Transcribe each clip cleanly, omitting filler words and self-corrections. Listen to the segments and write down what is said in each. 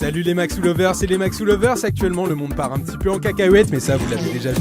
Salut les Maxou Lovers, c'est les Maxou Lovers. Actuellement, le monde part un petit peu en cacahuète, mais ça, vous l'avez déjà vu.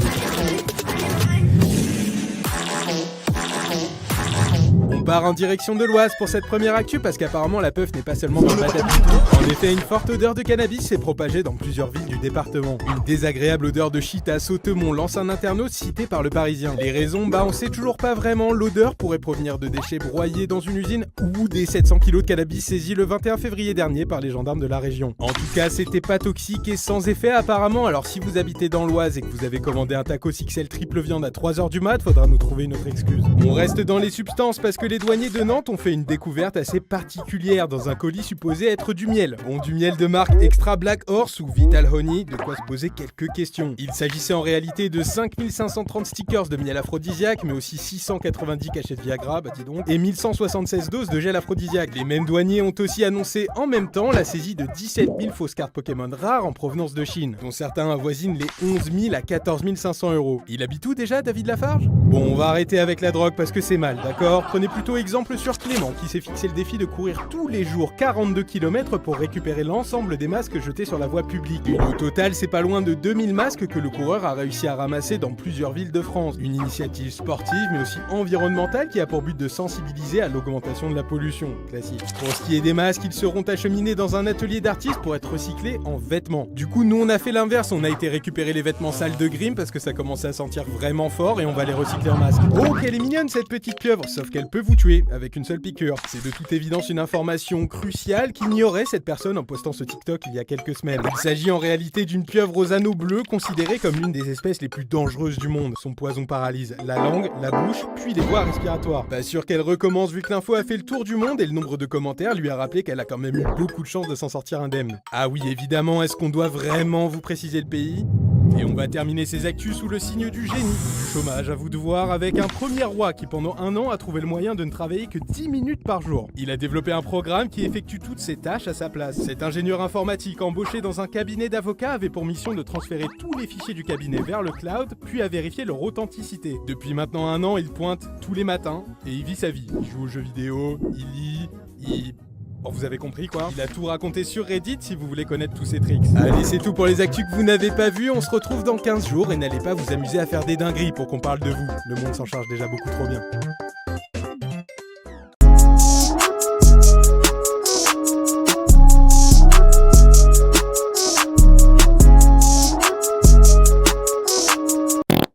On part en direction de l'Oise pour cette première actu parce qu'apparemment la puff n'est pas seulement dans le Badabi. En effet, une forte odeur de cannabis s'est propagée dans plusieurs villes du département. Une désagréable odeur de shit à Sautemont lance un internaute cité par le Parisien. Les raisons, on sait toujours pas vraiment. L'odeur pourrait provenir de déchets broyés dans une usine ou des 700 kg de cannabis saisis le 21 février dernier par les gendarmes de la région. En tout cas, c'était pas toxique et sans effet apparemment. Alors si vous habitez dans l'Oise et que vous avez commandé un tacos XL triple viande à 3h du mat, faudra nous trouver une autre excuse. On reste dans les substances parce que les douaniers de Nantes ont fait une découverte assez particulière dans un colis supposé être du miel. Bon, du miel de marque Extra Black Horse ou Vital Honey, de quoi se poser quelques questions. Il s'agissait en réalité de 5530 stickers de miel aphrodisiaque, mais aussi 690 cachets de Viagra, dis donc, et 1176 doses de gel aphrodisiaque. Les mêmes douaniers ont aussi annoncé en même temps la saisie de 17 000 fausses cartes Pokémon rares en provenance de Chine, dont certains avoisinent les 11 000 à 14 500 euros. Il habite où déjà, David Lafarge? Bon, on va arrêter avec la drogue parce que c'est mal, d'accord? Prenez plutôt exemple sur Clément qui s'est fixé le défi de courir tous les jours 42 km pour récupérer l'ensemble des masques jetés sur la voie publique. Au total, c'est pas loin de 2000 masques que le coureur a réussi à ramasser dans plusieurs villes de France. Une initiative sportive mais aussi environnementale qui a pour but de sensibiliser à l'augmentation de la pollution. Classique. Pour ce qui est des masques, ils seront acheminés dans un atelier d'artistes pour être recyclés en vêtements. Du coup, nous on a fait l'inverse, on a été récupérer les vêtements sales de Grimm parce que ça commençait à sentir vraiment fort et on va les recycler en masques. Oh, qu'elle est mignonne cette petite pieuvre, sauf qu'elle peut vous tuer avec une seule piqûre. C'est de toute évidence une information cruciale qu'ignorait cette personne en postant ce TikTok il y a quelques semaines. Il s'agit en réalité d'une pieuvre aux anneaux bleus considérée comme l'une des espèces les plus dangereuses du monde. Son poison paralyse la langue, la bouche, puis les voies respiratoires. Pas sûr qu'elle recommence vu que l'info a fait le tour du monde et le nombre de commentaires lui a rappelé qu'elle a quand même eu beaucoup de chance de s'en sortir indemne. Ah oui, évidemment, est-ce qu'on doit vraiment vous préciser le pays ? Et on va terminer ces actus sous le signe du génie, du chômage à vous de voir, avec un premier roi qui pendant un an a trouvé le moyen de ne travailler que 10 minutes par jour. Il a développé un programme qui effectue toutes ses tâches à sa place. Cet ingénieur informatique embauché dans un cabinet d'avocats avait pour mission de transférer tous les fichiers du cabinet vers le cloud, puis à vérifier leur authenticité. Depuis maintenant un an, il pointe tous les matins et il vit sa vie. Il joue aux jeux vidéo, il lit, Bon, vous avez compris quoi. Il a tout raconté sur Reddit si vous voulez connaître tous ses tricks. Allez, c'est tout pour les actus que vous n'avez pas vues. On se retrouve dans 15 jours et n'allez pas vous amuser à faire des dingueries pour qu'on parle de vous. Le monde s'en charge déjà beaucoup trop bien.